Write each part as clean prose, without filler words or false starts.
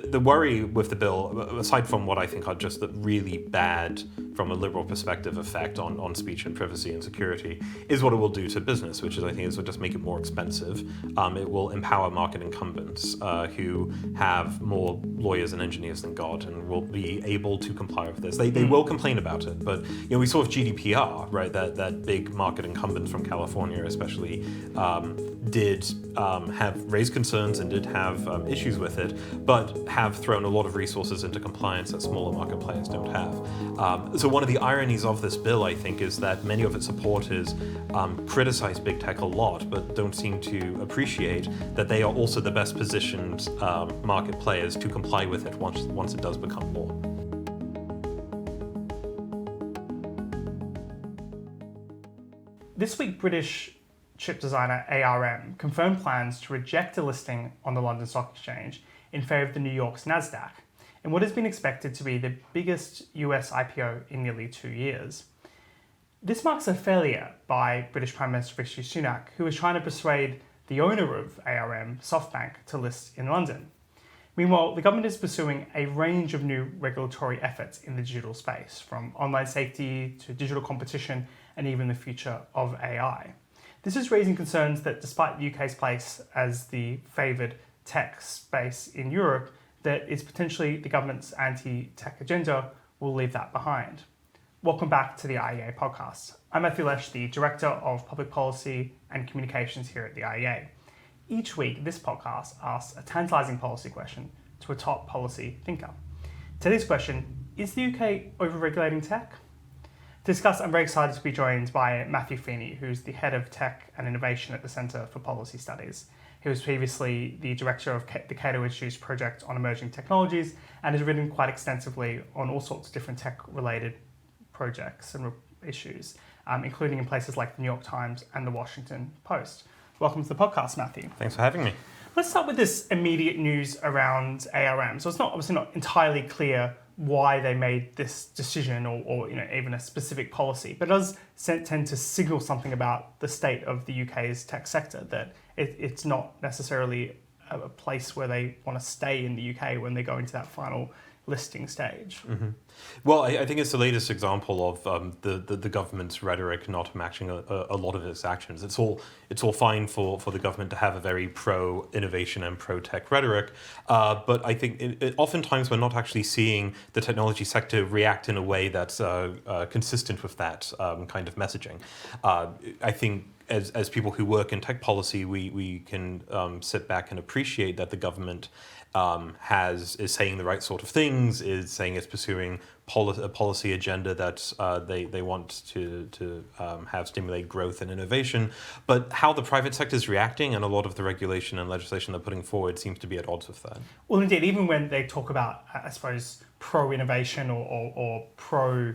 the worry with the bill, aside from what I think are just the really bad, from a liberal perspective, effect on speech and privacy and security, is what it will do to business, which is, I think, is will just make it more expensive. It will empower market incumbents who have more lawyers and engineers than God, and will be able to comply with this. They will complain about it, but we saw with GDPR, right, that big market incumbent from California, especially, did have raised concerns and did have issues with it, but have thrown a lot of resources into compliance that smaller market players don't have. So one of the ironies of this bill, I think, is that many of its supporters criticize big tech a lot, but don't seem to appreciate that they are also the best positioned market players to comply with it once it does become law. This week, British chip designer ARM confirmed plans to reject a listing on the London Stock Exchange in favour of the New York's Nasdaq, in what has been expected to be the biggest US IPO in nearly 2 years. This marks a failure by British Prime Minister Rishi Sunak, who was trying to persuade the owner of ARM, SoftBank, to list in London. Meanwhile, the government is pursuing a range of new regulatory efforts in the digital space, from online safety to digital competition and even the future of AI. This is raising concerns that despite the UK's place as the favoured tech space in Europe, that it's potentially the government's anti-tech agenda will leave that behind. Welcome back to the IEA podcast. I'm Matthew Lesh, the Director of Public Policy and Communications here at the IEA. Each week, this podcast asks a tantalising policy question to a top policy thinker. Today's question, is the UK overregulating tech? To discuss, I'm very excited to be joined by Matthew Feeney, who's the Head of Tech and Innovation at the Centre for Policy Studies. He was previously the Director of the Cato Institute's project on emerging technologies and has written quite extensively on all sorts of different tech-related projects and issues, including in places like the New York Times and the Washington Post. Welcome to the podcast, Matthew. Thanks for having me. Let's start with this immediate news around ARM. So it's obviously not entirely clear why they made this decision or even a specific policy, but it does tend to signal something about the state of the UK's tech sector, that it's not necessarily a place where they want to stay in the UK when they go into that final listing stage. Mm-hmm. Well, I think it's the latest example of the government's rhetoric not matching a lot of its actions. It's all fine for the government to have a very pro-innovation and pro-tech rhetoric, but I think oftentimes we're not actually seeing the technology sector react in a way that's consistent with that kind of messaging. I think as people who work in tech policy, we can sit back and appreciate that the government is saying the right sort of things, is saying it's pursuing a policy agenda that they want to have stimulate growth and innovation. But how the private sector is reacting and a lot of the regulation and legislation they're putting forward seems to be at odds with that. Well, indeed, even when they talk about, I suppose, pro-innovation or pro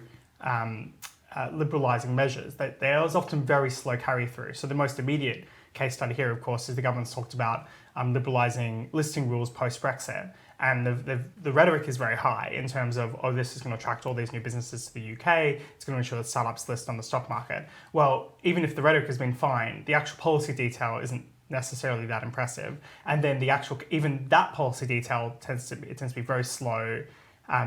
liberalising measures, there's often very slow carry through. So the most immediate case study here, of course, is the government's talked about liberalising listing rules post-Brexit. And the rhetoric is very high in terms of, this is going to attract all these new businesses to the UK, it's going to ensure that startups list on the stock market. Well, even if the rhetoric has been fine, the actual policy detail isn't necessarily that impressive. And then even that policy detail tends to be very slow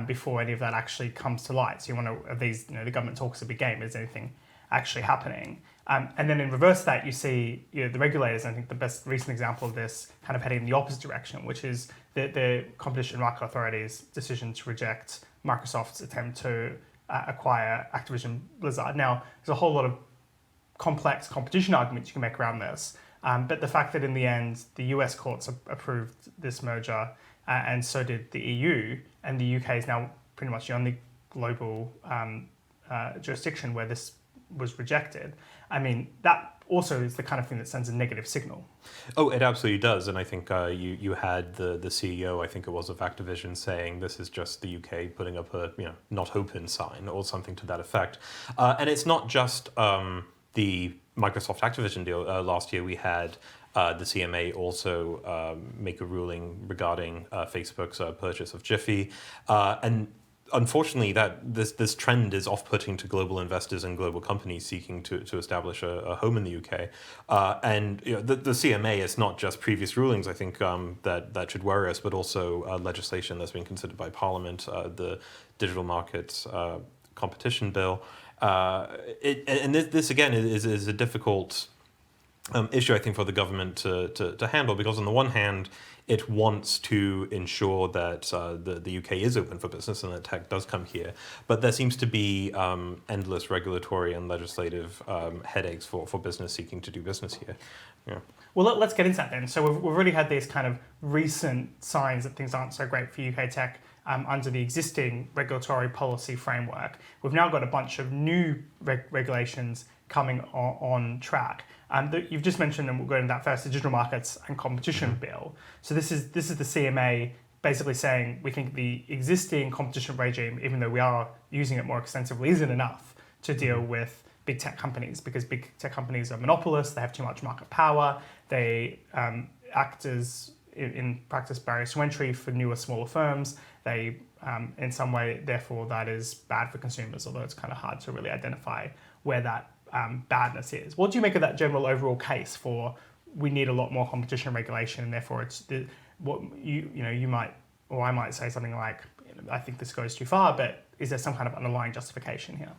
before any of that actually comes to light. So you want to, the government talks a big game, is anything actually happening? And then in reverse of that, you see the regulators, I think the best recent example of this, kind of heading in the opposite direction, which is the Competition and Market Authority's decision to reject Microsoft's attempt to acquire Activision Blizzard. Now, there's a whole lot of complex competition arguments you can make around this, but the fact that in the end, the US courts approved this merger, and so did the EU, and the UK is now pretty much the only global jurisdiction where this was rejected. I mean, that also is the kind of thing that sends a negative signal. Oh, it absolutely does. And I think you had the CEO, I think it was, of Activision saying this is just the UK putting up a not open sign or something to that effect. And it's not just the Microsoft Activision deal. Last year we had the CMA also make a ruling regarding Facebook's purchase of Jiffy. And unfortunately, that this trend is off-putting to global investors and global companies seeking to establish a home in the UK. And the CMA is not just previous rulings, I think, that should worry us, but also legislation that's been considered by Parliament, the Digital Markets Competition Bill. And this again is a difficult issue, I think, for the government to handle, because on the one hand, it wants to ensure that the UK is open for business and that tech does come here. But there seems to be endless regulatory and legislative headaches for business seeking to do business here. Yeah. Well, let's get into that then. So we've already had these kind of recent signs that things aren't so great for UK tech under the existing regulatory policy framework. We've now got a bunch of new regulations coming on track. You've just mentioned, and we'll go into that first, the Digital Markets and Competition Bill. So this is the CMA basically saying we think the existing competition regime, even though we are using it more extensively, isn't enough to deal with big tech companies, because big tech companies are monopolists, they have too much market power, they act as, in practice, barriers to entry for newer, smaller firms. They, in some way, therefore, that is bad for consumers, although it's kind of hard to really identify where that badness is. What do you make of that general overall case for we need a lot more competition regulation, and therefore it's what you might, or I might say something like, I think this goes too far, but is there some kind of underlying justification here?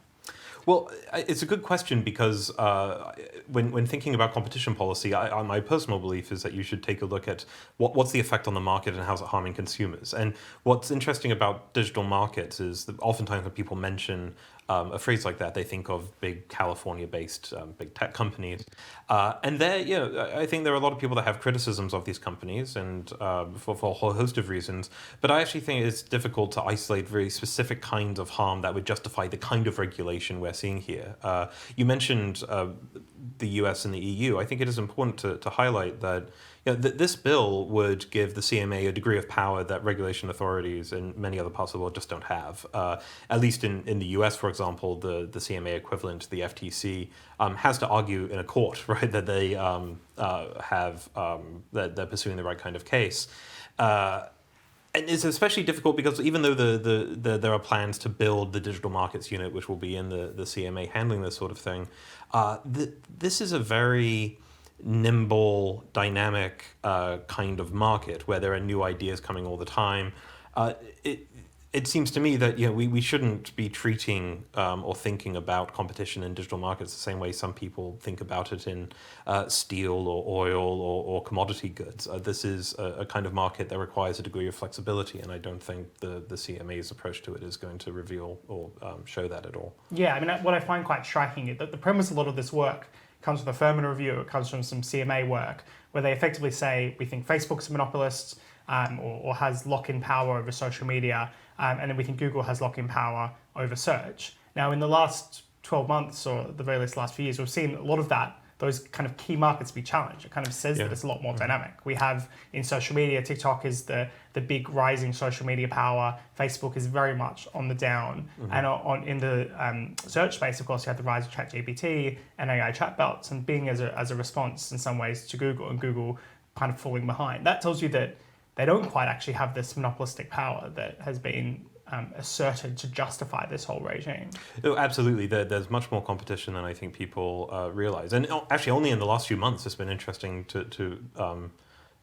Well, it's a good question, because when thinking about competition policy, my personal belief is that you should take a look at what's the effect on the market and how's it harming consumers. And what's interesting about digital markets is that oftentimes when people mention a phrase like that, they think of big California-based big tech companies. And there, I think there are a lot of people that have criticisms of these companies, and for a whole host of reasons. But I actually think it's difficult to isolate very specific kinds of harm that would justify the kind of regulation we're seeing here. You mentioned the US and the EU. I think it is important to highlight that this bill would give the CMA a degree of power that regulation authorities in many other parts of the world just don't have. At least in the US, for example, the CMA equivalent, the FTC, has to argue in a court, right, that they that they're pursuing the right kind of case. And it's especially difficult because even though there are plans to build the digital markets unit, which will be in the CMA handling this sort of thing, this is a very nimble, dynamic kind of market where there are new ideas coming all the time. It seems to me that we shouldn't be treating or thinking about competition in digital markets the same way some people think about it in steel or oil or commodity goods. This is a kind of market that requires a degree of flexibility, and I don't think the CMA's approach to it is going to reveal or show that at all. Yeah, I mean, what I find quite striking is that the premise of a lot of this work comes from a Furman review, it comes from some CMA work, where they effectively say, we think Facebook's a monopolist or has lock-in power over social media, and then we think Google has lock-in power over search. Now, in the last 12 months, or at the very least last few years, we've seen a lot of those kind of key markets be challenged. It kind of says that it's a lot more dynamic. We have in social media, TikTok is the big rising social media power. Facebook is very much on the down. And in the search space, of course, you have the rise of ChatGPT and AI chatbots, and Bing as a response in some ways to Google, and Google kind of falling behind. That tells you that they don't quite actually have this monopolistic power that has been asserted to justify this whole regime. Oh, absolutely. There's much more competition than I think people realize. And actually, only in the last few months, it's been interesting to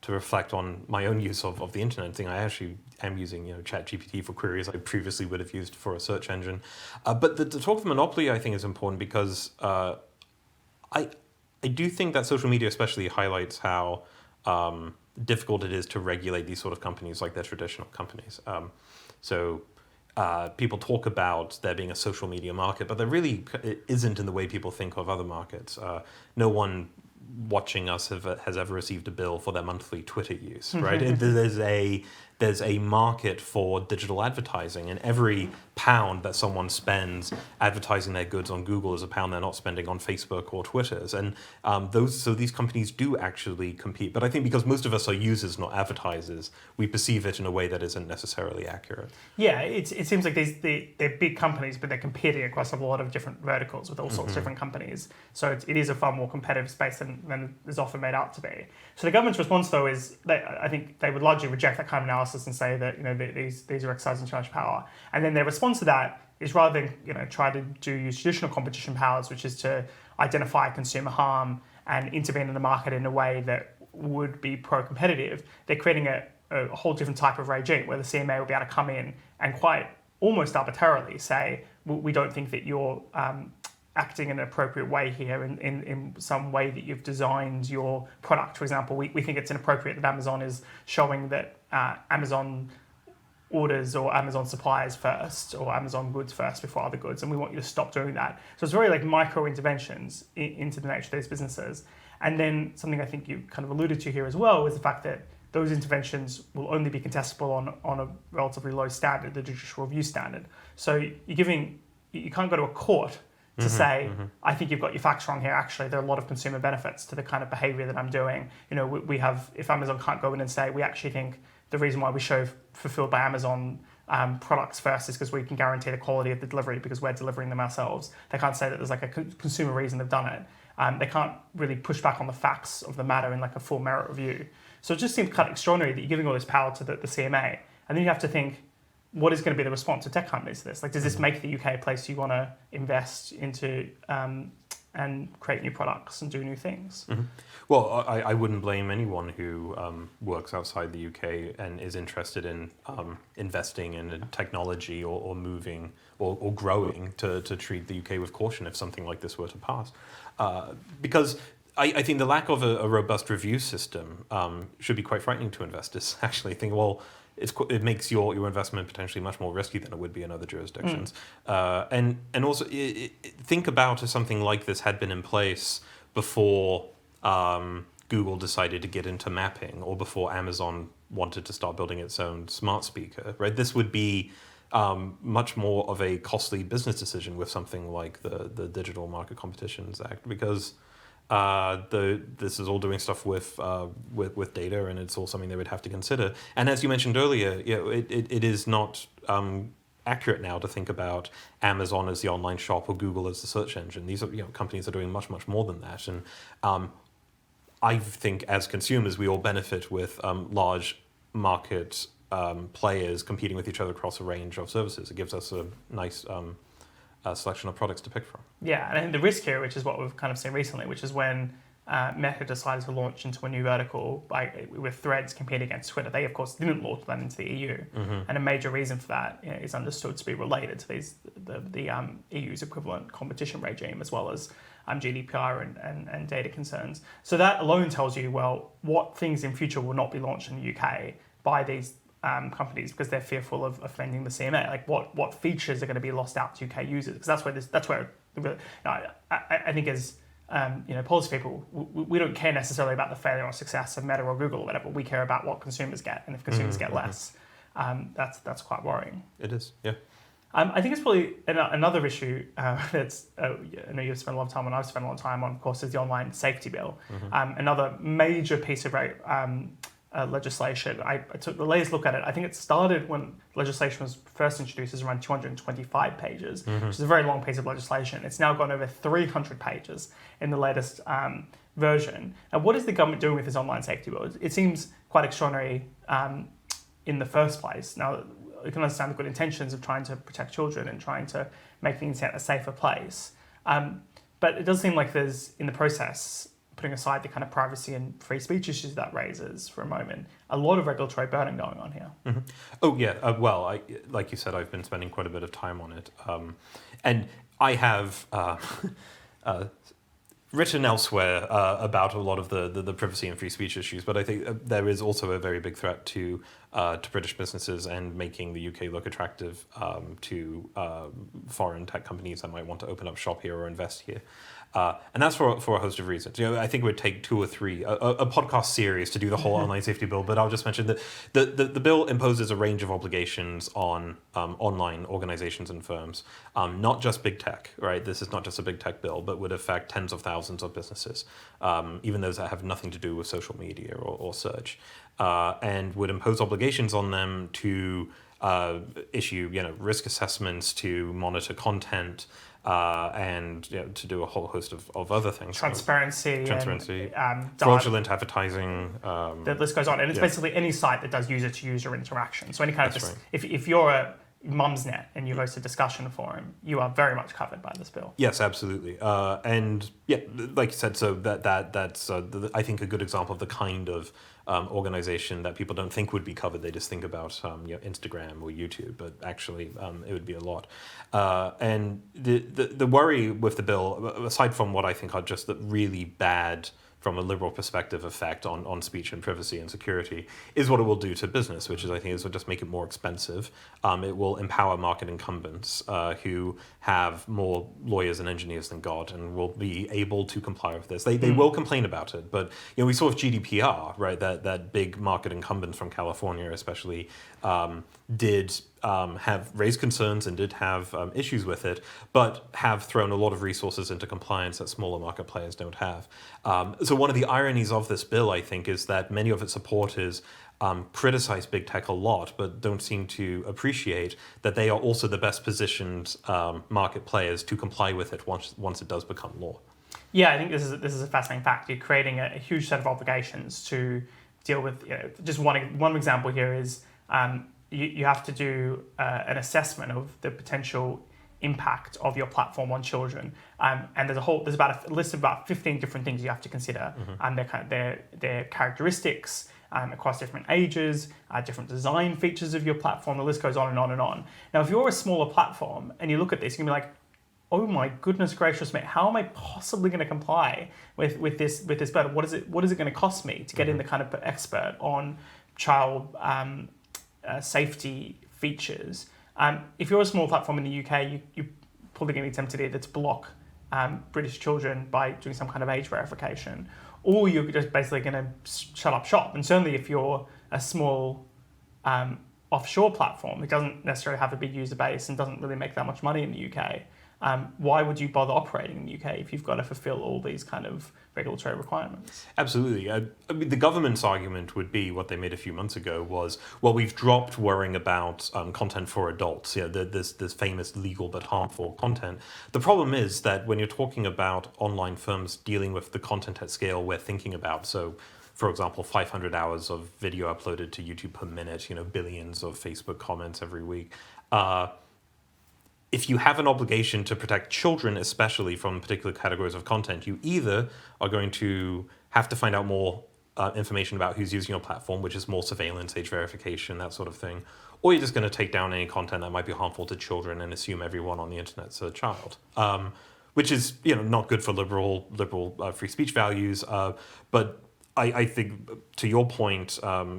reflect on my own use of the internet thing. I actually am using ChatGPT for queries I previously would have used for a search engine. But the talk of monopoly, I think, is important because I do think that social media especially highlights how difficult it is to regulate these sort of companies like they're traditional companies. People talk about there being a social media market, but there really isn't in the way people think of other markets. No one watching us has ever received a bill for their monthly Twitter use, right? There's a market for digital advertising, and every pound that someone spends advertising their goods on Google is a pound they're not spending on Facebook or Twitter's. And these companies do actually compete. But I think because most of us are users, not advertisers, we perceive it in a way that isn't necessarily accurate. Yeah, it seems like they're big companies, but they're competing across a lot of different verticals with all sorts of different companies. So it is a far more competitive space than is often made out to be. So the government's response, though, is I think they would largely reject that kind of analysis passes and say that these are exercising too much power, and then their response to that is rather than try to use traditional competition powers, which is to identify consumer harm and intervene in the market in a way that would be pro-competitive, they're creating a whole different type of regime where the CMA will be able to come in and quite almost arbitrarily say, we don't think that you're acting in an appropriate way here in some way that you've designed your product. For example, we think it's inappropriate that Amazon is showing that Amazon orders or Amazon suppliers first or Amazon goods first before other goods, and we want you to stop doing that. So it's very like micro interventions into the nature of these businesses. And then something I think you kind of alluded to here as well is the fact that those interventions will only be contestable on a relatively low standard, the judicial review standard. So you can't go to a court to say, I think you've got your facts wrong here. Actually, there are a lot of consumer benefits to the kind of behavior that I'm doing. We have, if Amazon can't go in and say, we actually think the reason why we show fulfilled by Amazon products first is because we can guarantee the quality of the delivery because we're delivering them ourselves. They can't say that there's like a consumer reason they've done it. They can't really push back on the facts of the matter in like a full merit review. So it just seems kind of extraordinary that you're giving all this power to the CMA, and then you have to think, what is going to be the response of tech companies to this? Like, does this make the UK a place you want to invest into and create new products and do new things? Well, I wouldn't blame anyone who works outside the UK and is interested in investing in technology or moving or growing to treat the UK with caution if something like this were to pass. Because I think the lack of a robust review system should be quite frightening to investors. Actually, think, well, it makes your investment potentially much more risky than it would be in other jurisdictions. And also think about if something like this had been in place before Google decided to get into mapping or before Amazon wanted to start building its own smart speaker, right? This would be much more of a costly business decision with something like the Digital Market Competitions Act, because this is all doing stuff with data, and it's all something they would have to consider. And as you mentioned earlier, it is not accurate now to think about Amazon as the online shop or Google as the search engine. These are companies that are doing much more than that. And I think as consumers, we all benefit with large market players competing with each other across a range of services. It gives us a nice selection of products to pick from. Yeah, and I think the risk here, which is what we've kind of seen recently, which is when Meta decided to launch into a new vertical with Threads competing against Twitter. They, of course, didn't launch that into the EU, and a major reason for that is understood to be related to the EU's equivalent competition regime, as well as GDPR and data concerns. So that alone tells you, well, what things in future will not be launched in the UK by these companies because they're fearful of offending the CMA. Like what features are going to be lost out to UK users? Because that's where I think as policy people, we don't care necessarily about the failure or success of Meta or Google or whatever. We care about what consumers get, and if consumers get less, that's quite worrying. It is, yeah. I think it's probably another issue that's, I know you've spent a lot of time on, I've spent a lot of time on, of course, is the online safety bill. Another major piece of legislation. I took the latest look at it. I think it started when legislation was first introduced as around 225 pages, which is a very long piece of legislation. It's now gone over 300 pages in the latest version. And what is the government doing with this online safety bill? It seems quite extraordinary in the first place. Now, you can understand the good intentions of trying to protect children and trying to make the internet a safer place. But it does seem like there's, in the process, putting aside the kind of privacy and free speech issues that raises for a moment, a lot of regulatory burden going on here. Oh, yeah. Well, like you said, I've been spending quite a bit of time on it. And I have written elsewhere about a lot of the privacy and free speech issues, but I think there is also a very big threat to British businesses and making the UK look attractive to foreign tech companies that might want to open up shop here or invest here. And that's for a host of reasons. I think it would take 2 or 3, a podcast series to do the whole online safety bill, but I'll just mention that the bill imposes a range of obligations on online organizations and firms, not just big tech, right? This is not just a big tech bill, but would affect tens of thousands of businesses, even those that have nothing to do with social media or search, and would impose obligations on them to issue risk assessments, to monitor content, and to do a whole host of other things. Transparency, and, fraudulent advertising. The list goes on, and it's basically any site that does user-to-user interaction. So any kind of if you're a Mumsnet and you host a discussion forum, you are very much covered by this bill. Yes, absolutely. And yeah, like you said, so that's I think a good example of the kind of organization that people don't think would be covered. They just think about Instagram or YouTube, but actually it would be a lot. And the worry with the bill, aside from what I think are just the really bad, from a liberal perspective, effect on speech and privacy and security, is what it will do to business, which is, I think, is will just make it more expensive. It will empower market incumbents who have more lawyers and engineers than God, and will be able to comply with this. They will complain about it, but we saw with GDPR, right, that big market incumbent from California especially did have raised concerns and did have issues with it, but have thrown a lot of resources into compliance that smaller market players don't have. So one of the ironies of this bill, I think, is that many of its supporters criticize big tech a lot, but don't seem to appreciate that they are also the best positioned market players to comply with it once it does become law. Yeah, I think this is a fascinating fact. You're creating a huge set of obligations to deal with. Just one example here is you have to do an assessment of the potential impact of your platform on children, and there's about a list of about 15 different things you have to consider, and their characteristics across different ages, different design features of your platform. The list goes on and on and on. Now, if you're a smaller platform and you look at this, you can be like, oh my goodness gracious, mate! How am I possibly going to comply with this bill? What is it going to cost me to get in the kind of expert on child safety features? If you're a small platform in the UK, you're probably going to be tempted either to block British children by doing some kind of age verification, or you're just basically going to shut up shop. And certainly if you're a small offshore platform that doesn't necessarily have a big user base and doesn't really make that much money in the UK, why would you bother operating in the UK if you've got to fulfill all these kind of regulatory requirements? Absolutely. I mean, the government's argument would be, what they made a few months ago was, well, we've dropped worrying about content for adults, this famous legal but harmful content. The problem is that when you're talking about online firms dealing with the content at scale we're thinking about, so for example, 500 hours of video uploaded to YouTube per minute, billions of Facebook comments every week, if you have an obligation to protect children, especially from particular categories of content, you either are going to have to find out more information about who's using your platform, which is more surveillance, age verification, that sort of thing, or you're just going to take down any content that might be harmful to children and assume everyone on the internet's a child, which is not good for liberal free speech values. But I think, to your point,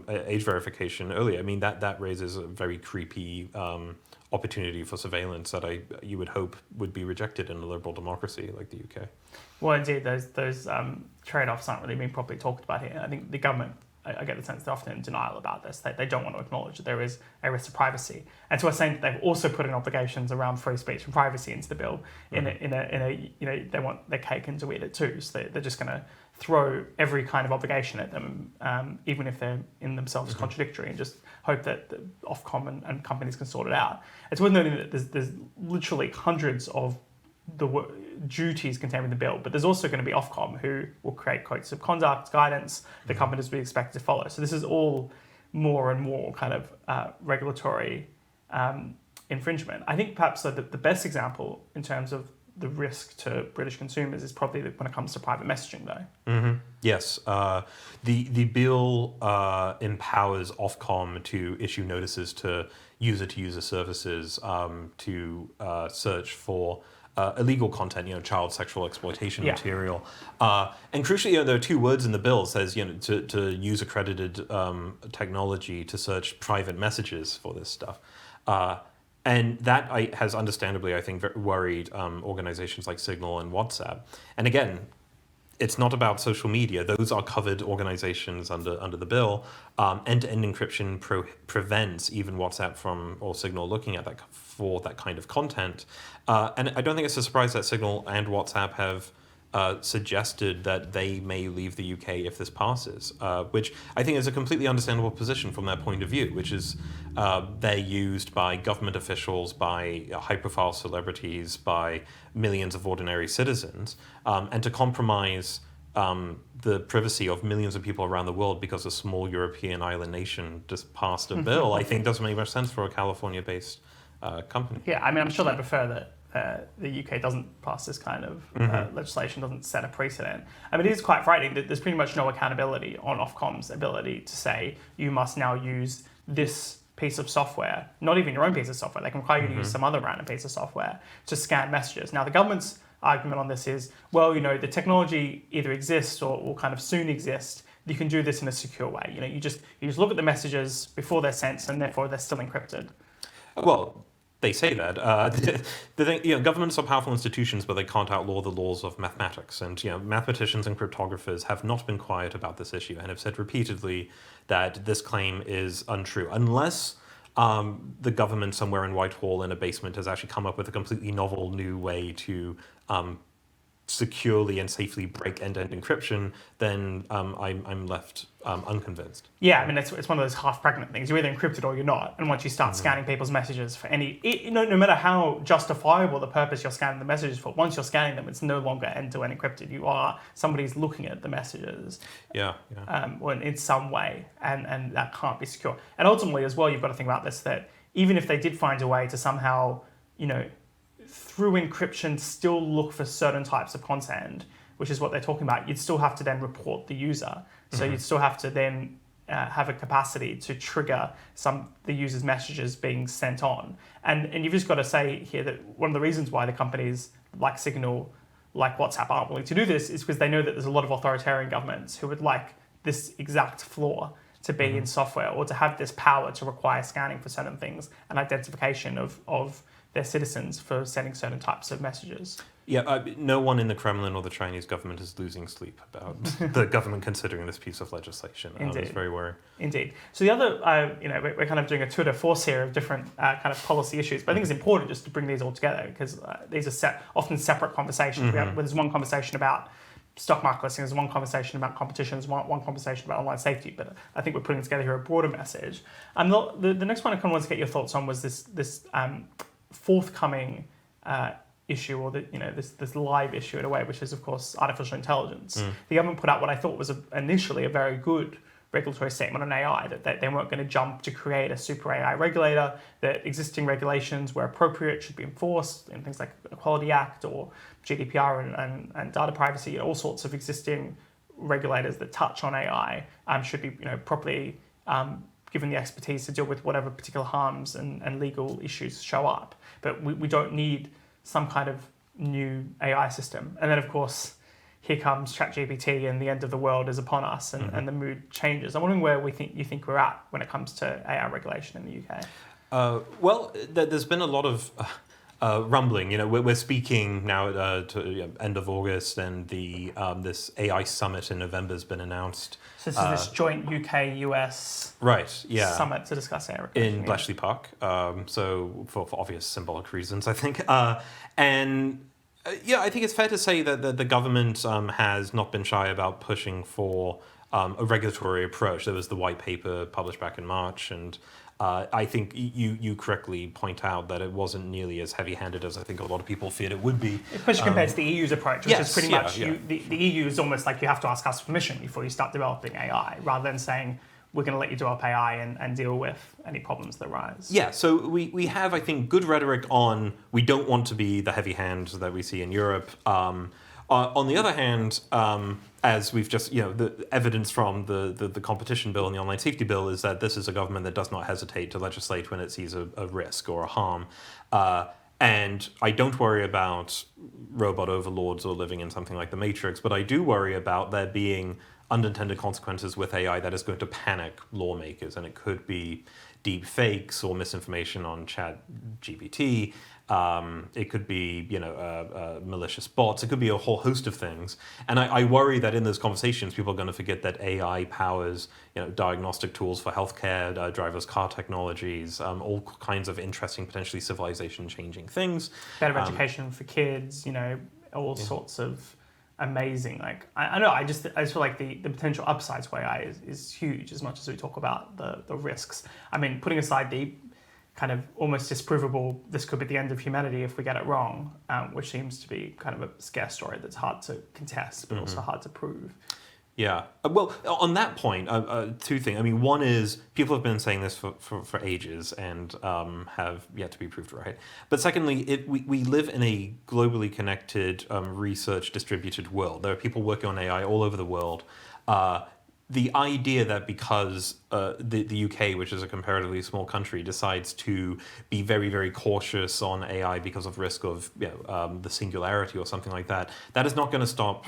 age verification earlier, I mean that raises a very creepy opportunity for surveillance that you would hope would be rejected in a liberal democracy like the UK. Well, indeed, those trade-offs aren't really being properly talked about here. I think the government, I get the sense they're often in denial about this. They don't want to acknowledge that there is a risk to privacy. And so we're saying that they've also put in obligations around free speech and privacy into the bill. They want their cake and to eat it too. So they're just going to throw every kind of obligation at them, even if they're in themselves contradictory, and just hope that the Ofcom and companies can sort it out. It's worth noting that there's literally hundreds of the duties contained in the bill, but there's also going to be Ofcom who will create codes of conduct, guidance the companies will be expected to follow. So this is all more and more kind of regulatory infringement. I think perhaps the best example in terms of the risk to British consumers is probably when it comes to private messaging, though. Mm-hmm. Yes. The bill empowers Ofcom to issue notices to user services to search for illegal content, child sexual exploitation material. And crucially, there are two words in the bill. It says, to use accredited technology to search private messages for this stuff. And that has understandably, I think, worried organizations like Signal and WhatsApp. And again, it's not about social media. Those are covered organizations under the bill. End-to-end encryption prevents even WhatsApp or Signal looking at that kind of content. And I don't think it's a surprise that Signal and WhatsApp have suggested that they may leave the UK if this passes, which I think is a completely understandable position from their point of view, which is they're used by government officials, by high-profile celebrities, by millions of ordinary citizens, and to compromise the privacy of millions of people around the world because a small European island nation just passed a bill, I think doesn't make much sense for a California-based company. Yeah, I mean, I'm sure they prefer that the UK doesn't pass this kind of legislation, doesn't set a precedent. I mean, it is quite frightening that there's pretty much no accountability on Ofcom's ability to say you must now use this piece of software, not even your own piece of software. They can require you to use some other random piece of software to scan messages. Now, the government's argument on this is, well, the technology either exists or kind of soon exist. You can do this in a secure way. You just look at the messages before they're sent, and therefore they're still encrypted. Well, they say that. The thing, governments are powerful institutions, but they can't outlaw the laws of mathematics. And mathematicians and cryptographers have not been quiet about this issue and have said repeatedly that this claim is untrue, unless the government somewhere in Whitehall in a basement has actually come up with a completely novel new way to securely and safely break end-to-end encryption, then I'm left unconvinced. Yeah, I mean, it's one of those half-pregnant things. You're either encrypted or you're not. And once you start scanning people's messages for no matter how justifiable the purpose you're scanning the messages for, once you're scanning them, it's no longer end-to-end encrypted. Somebody's looking at the messages. Yeah. In some way, and that can't be secure. And ultimately, as well, you've got to think about this, that even if they did find a way to somehow, through encryption, still look for certain types of content, which is what they're talking about, you'd still have to then report the user. So you'd still have to then have a capacity to trigger the user's messages being sent on. And you've just got to say here that one of the reasons why the companies like Signal, like WhatsApp, aren't willing to do this is because they know that there's a lot of authoritarian governments who would like this exact flaw to be in software, or to have this power to require scanning for certain things and identification of their citizens for sending certain types of messages. Yeah, no one in the Kremlin or the Chinese government is losing sleep about the government considering this piece of legislation. Indeed. It's very worrying. Indeed. So the other, we're kind of doing a tour de force here of different kind of policy issues, but I think it's important just to bring these all together because these are often separate conversations. There's one conversation about stock market listing, there's one conversation about competition, there's one conversation about online safety, but I think we're putting together here a broader message. The next one I kind of wanted to get your thoughts on was this forthcoming issue, or this live issue in a way, which is of course artificial intelligence. The government put out what I thought was initially a very good regulatory statement on AI, that they weren't going to jump to create a super AI regulator, that existing regulations where appropriate should be enforced in things like Equality Act or GDPR and data privacy. All sorts of existing regulators that touch on AI should be properly given the expertise to deal with whatever particular harms and legal issues show up. But we don't need some kind of new AI system. And then, of course, here comes ChatGPT and the end of the world is upon us and the mood changes. I'm wondering where you think we're at when it comes to AI regulation in the UK. Well, there's been a lot of rumbling. We're speaking now to end of August, and this AI summit in November has been announced. So this is this joint UK-US summit to discuss AI regulation. In Bletchley Park, so for obvious symbolic reasons, I think. I think it's fair to say that the government has not been shy about pushing for a regulatory approach. There was the white paper published back in March, and I think you correctly point out that it wasn't nearly as heavy-handed as I think a lot of people feared it would be. Especially compared to the EU's approach, which is pretty much, the EU is almost like you have to ask us permission before you start developing AI, rather than saying, we're going to let you develop AI and deal with any problems that arise. Yeah, so we have, I think, good rhetoric on we don't want to be the heavy hand that we see in Europe. On the other hand, as we've just, the evidence from the competition bill and the online safety bill is that this is a government that does not hesitate to legislate when it sees a risk or a harm. And I don't worry about robot overlords or living in something like the Matrix, but I do worry about there being unintended consequences with AI that is going to panic lawmakers, and it could be deep fakes or misinformation on ChatGPT. It could be, malicious bots. It could be a whole host of things. And I worry that in those conversations, people are going to forget that AI powers, diagnostic tools for healthcare, driverless car technologies, all kinds of interesting, potentially civilization-changing things. Better education for kids, all sorts of amazing. Like I know, I just feel like the potential upsides for AI is huge, as much as we talk about the risks. I mean, putting aside the kind of almost disprovable, this could be the end of humanity if we get it wrong, which seems to be kind of a scare story that's hard to contest, but also hard to prove. Yeah. Well, on that point, two things. I mean, one is people have been saying this for ages and have yet to be proved right. But secondly, we live in a globally connected, research distributed world. There are people working on AI all over the world. The idea that because the UK, which is a comparatively small country, decides to be very, very cautious on AI because of risk of the singularity or something like that, that is not going to stop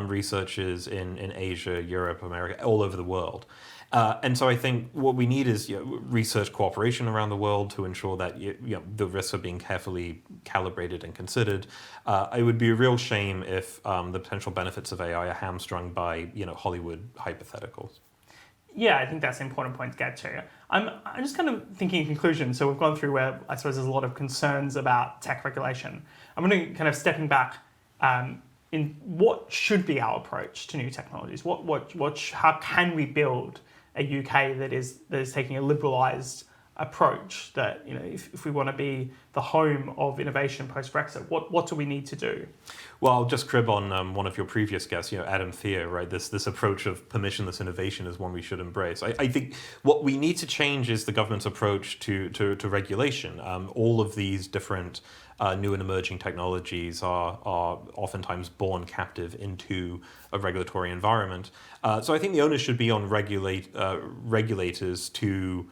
researchers in Asia, Europe, America, all over the world. And so I think what we need is research cooperation around the world to ensure that the risks are being carefully calibrated and considered. It would be a real shame if the potential benefits of AI are hamstrung by Hollywood hypotheticals. Yeah, I think that's an important point to get to. I'm just kind of thinking in conclusion. So we've gone through where I suppose there's a lot of concerns about tech regulation. I'm going to kind of stepping back. In what should be our approach to new technologies? How can we build a UK that is taking a liberalised approach? That if we want to be the home of innovation post Brexit, what do we need to do? Well, I'll just crib on one of your previous guests, Adam Thea, right? This approach of permissionless innovation is one we should embrace. I think what we need to change is the government's approach to regulation. All of these different new and emerging technologies are oftentimes born captive into a regulatory environment. So I think the onus should be on regulators to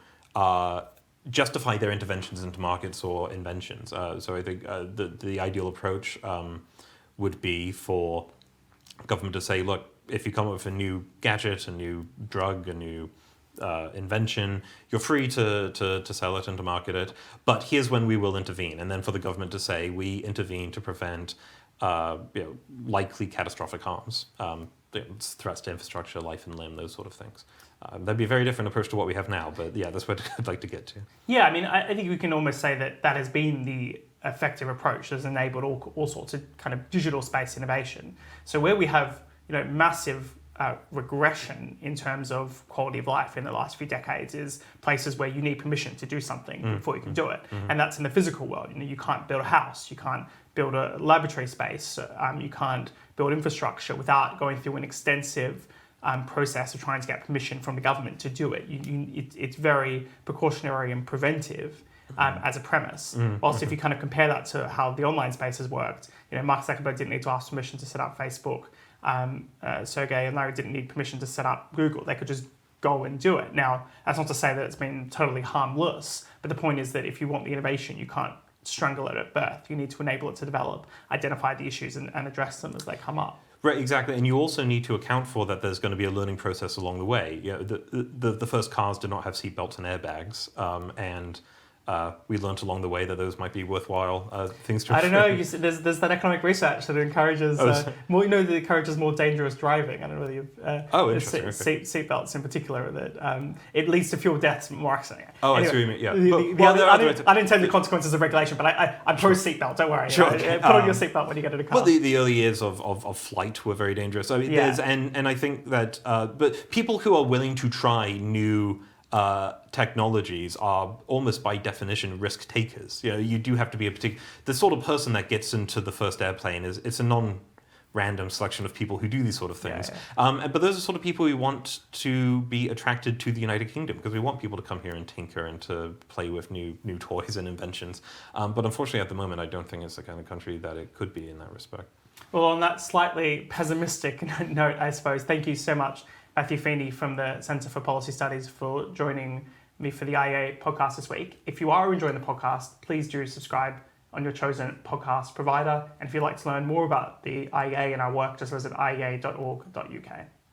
justify their interventions into markets or inventions. So I think the ideal approach would be for government to say, look, if you come up with a new gadget, a new drug, a new invention, you're free to sell it and to market it, but here's when we will intervene. And then for the government to say, we intervene to prevent likely catastrophic harms, threats to infrastructure, life and limb, those sort of things. That'd be a very different approach to what we have now, but yeah, that's what I'd like to get to. Yeah, I mean, I think we can almost say that has been the effective approach that's enabled all sorts of kind of digital space innovation. So where we have massive regression in terms of quality of life in the last few decades is places where you need permission to do something before you can do it. And that's in the physical world. You can't build a house, you can't build a laboratory space, you can't build infrastructure without going through an extensive process of trying to get permission from the government to do it. It's very precautionary and preventive as a premise. Whilst if you kind of compare that to how the online space has worked, Mark Zuckerberg didn't need to ask permission to set up Facebook. Sergey and Larry didn't need permission to set up Google. They could just go and do it. Now, that's not to say that it's been totally harmless, but the point is that if you want the innovation, you can't strangle it at birth. You need to enable it to develop, identify the issues and address them as they come up. Right, exactly. And you also need to account for that there's going to be a learning process along the way. The first cars did not have seatbelts and airbags, and we learned along the way that those might be worthwhile things to. I don't know. There's that economic research that encourages more. That encourages more dangerous driving. I don't know whether you've interesting. Seatbelts in particular that it leads to fewer deaths and more accidents. Oh, anyway, I see what you mean. Yeah. The unintended consequences of regulation, but I'm pro seatbelt. Don't worry. Sure. Put on your seatbelt when you get in a car. Well, the early years of flight were very dangerous. I mean, and I think that but people who are willing to try new technologies are almost by definition risk takers. You do have to be the sort of person that gets into the first airplane it's a non-random selection of people who do these sort of things. But those are sort of people we want to be attracted to the United Kingdom because we want people to come here and tinker and to play with new toys and inventions. But unfortunately, at the moment, I don't think it's the kind of country that it could be in that respect. Well, on that slightly pessimistic note, I suppose, thank you so much, Matthew Feeney from the Centre for Policy Studies, for joining me for the IEA podcast this week. If you are enjoying the podcast, please do subscribe on your chosen podcast provider. And if you'd like to learn more about the IEA and our work, just visit iea.org.uk.